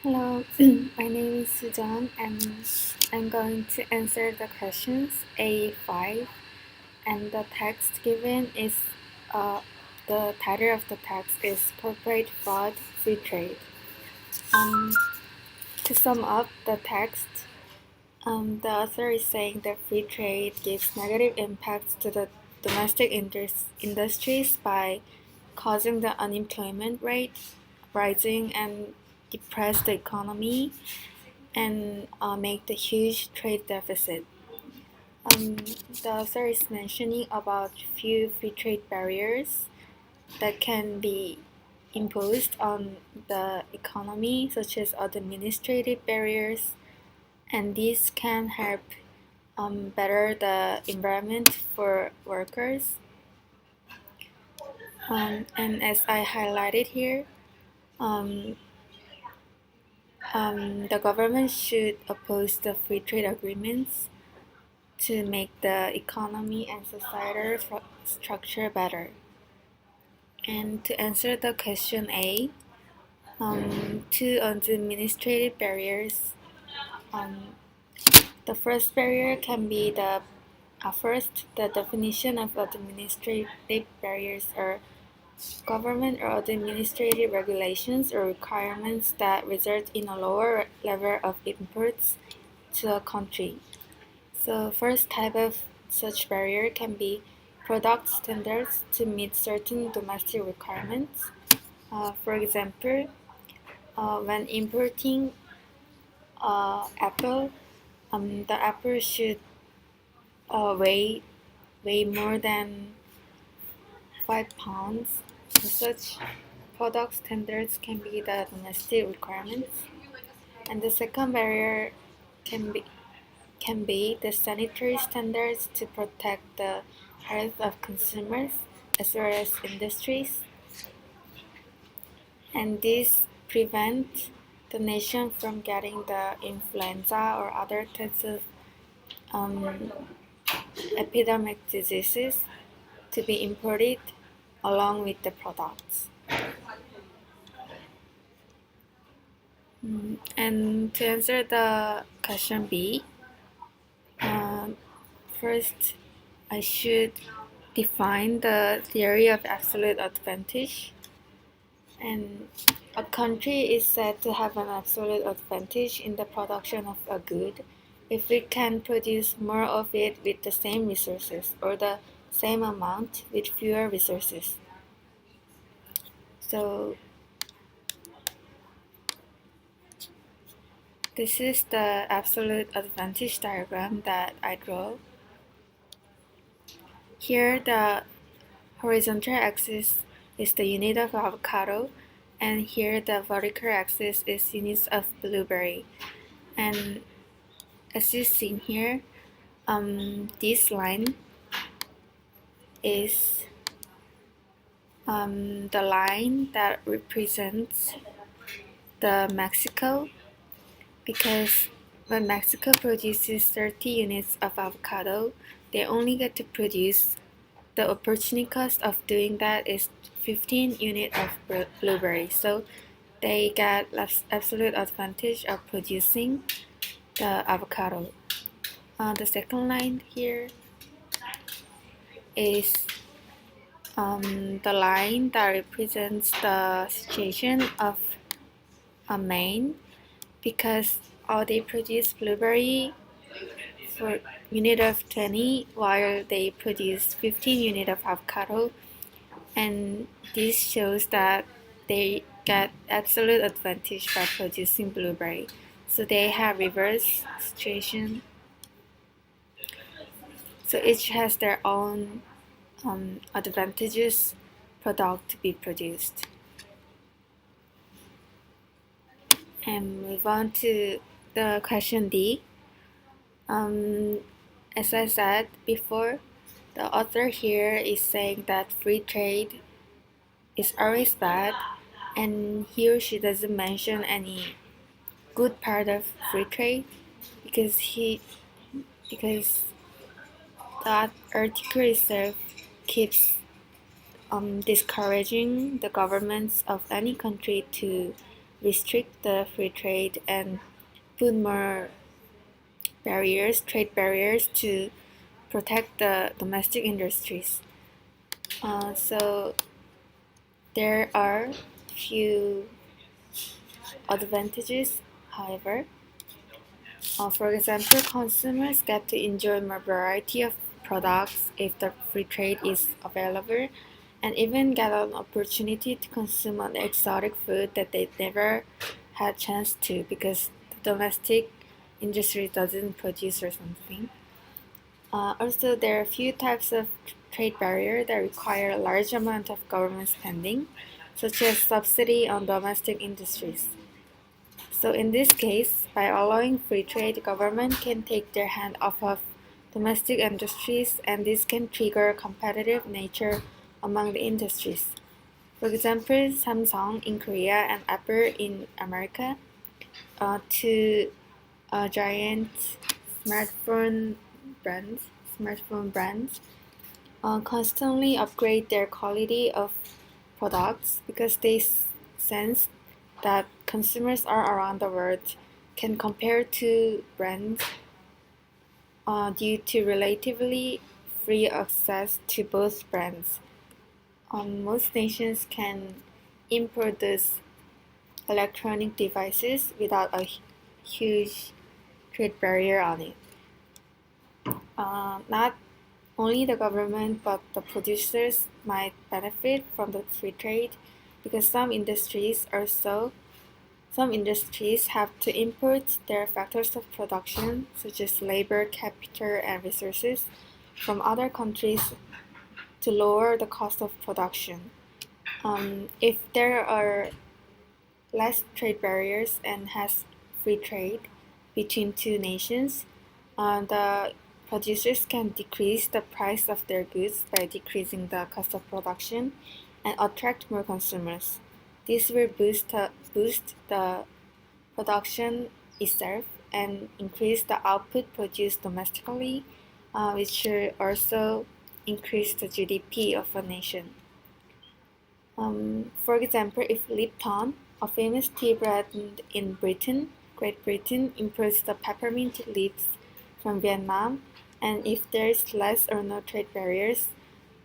Hello, my name is Sujan and I'm going to answer the questions A5 and the text given is the title of the text is Corporate Fraud Free Trade. Um, to sum up the text, the author is saying that free trade gives negative impacts to the domestic industries by causing the unemployment rate rising and depress the economy and make the huge trade deficit. The author is mentioning about few free trade barriers that can be imposed on the economy, such as administrative barriers, and these can help better the environment for workers. And as I highlighted here, um, the government should oppose the free trade agreements to make the economy and societal structure better. And to answer the question A, two on the administrative barriers, um, the first barrier can be the definition of administrative barriers are government or administrative regulations or requirements that result in a lower level of imports to a country. So first type of such barrier can be product standards to meet certain domestic requirements. For example, when importing apple, the apple should weigh more than 5 pounds. Such product standards can be the domestic requirements, and the second barrier can be the sanitary standards to protect the health of consumers as well as industries, and these prevent the nation from getting the influenza or other types of um, epidemic diseases to be imported along with the products. And to answer the question B, first I should define the theory of absolute advantage. And a country is said to have an absolute advantage in the production of a good if it can produce more of it with the same resources or the same amount with fewer resources. So this is the absolute advantage diagram that I draw. Here the horizontal axis is the unit of avocado, and here the vertical axis is units of blueberry. And as you see here, this line is the line that represents the Mexico, because when Mexico produces 30 units of avocado, they only get to produce, the opportunity cost of doing that is 15 units of blueberry. So they get absolute advantage of producing the avocado. The second line here is the line that represents the situation of Maine, because they produce blueberry for unit of 20 while they produce 15 unit of avocado, and this shows that they get absolute advantage by producing blueberry. So they have reverse situation. So each has their own advantageous product to be produced. And move on to the question D. As I said before, the author here is saying that free trade is always bad, and he or she doesn't mention any good part of free trade because that article itself keeps discouraging the governments of any country to restrict the free trade and put more trade barriers to protect the domestic industries. So there are few advantages, however. For example, consumers get to enjoy more variety of products if the free trade is available, and even get an opportunity to consume an exotic food that they never had chance to because the domestic industry doesn't produce or something. Also, there are few types of trade barrier that require a large amount of government spending, such as subsidy on domestic industries. So in this case, by allowing free trade, the government can take their hand off of domestic industries, and this can trigger competitive nature among the industries. For example, Samsung in Korea and Apple in America, two giant smartphone brands, smartphone brands, constantly upgrade their quality of products because they sense that consumers are around the world can compare to brands due to relatively free access to both brands. Most nations can import these electronic devices without a huge trade barrier on it. Not only the government but the producers might benefit from the free trade because some industries have to import their factors of production, such as labor, capital, and resources, from other countries to lower the cost of production. If there are less trade barriers and has free trade between two nations, the producers can decrease the price of their goods by decreasing the cost of production and attract more consumers. This will boost the production itself and increase the output produced domestically, which should also increase the GDP of a nation. For example, if Lipton, a famous tea brand in Great Britain, imports the peppermint leaves from Vietnam, and if there is less or no trade barriers,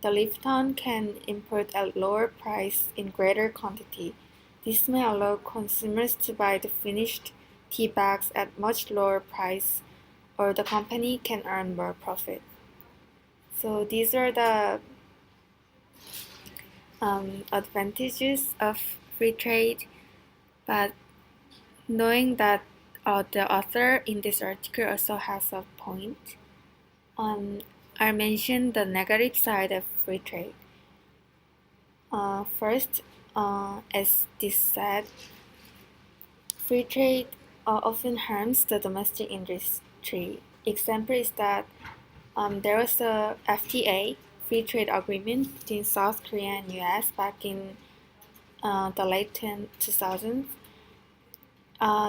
the Lipton can import at lower price in greater quantity. This may allow consumers to buy the finished tea bags at much lower price, or the company can earn more profit. So these are the advantages of free trade, but knowing that the author in this article also has a point, I mentioned the negative side of free trade. First, as this said, free trade often harms the domestic industry. Example is that there was a FTA, free trade agreement between South Korea and US back in the late 2000s.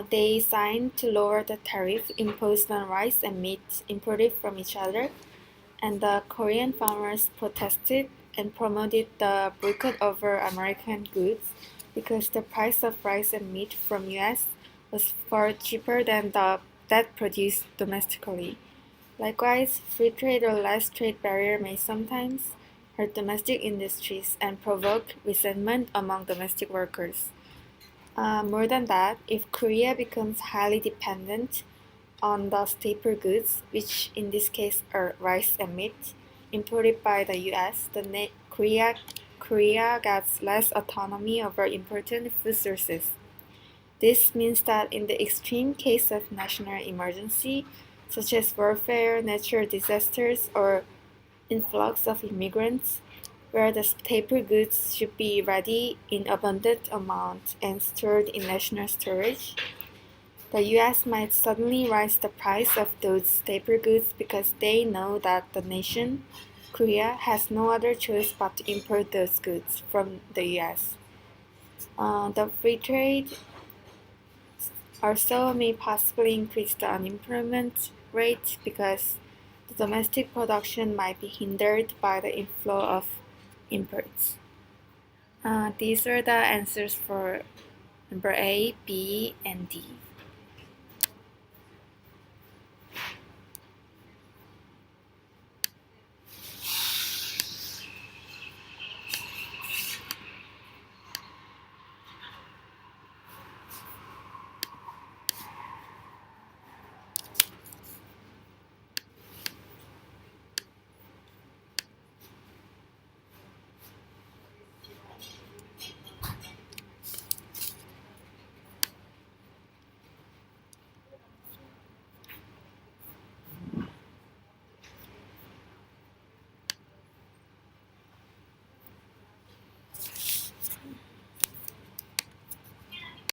They signed to lower the tariff imposed on rice and meat imported from each other, and the Korean farmers protested and promoted the boycott over American goods because the price of rice and meat from US was far cheaper than that produced domestically. Likewise, free trade or less trade barrier may sometimes hurt domestic industries and provoke resentment among domestic workers. More than that, if Korea becomes highly dependent on the staple goods, which in this case are rice and meat, imported by the US, Korea gets less autonomy over important food sources. This means that in the extreme case of national emergency, such as warfare, natural disasters, or influx of immigrants, where the staple goods should be ready in abundant amount and stored in national storage, the US might suddenly raise the price of those staple goods because they know that the nation, Korea, has no other choice but to import those goods from the US. The free trade also may possibly increase the unemployment rate because the domestic production might be hindered by the inflow of imports. These are the answers for Number A, B, and D.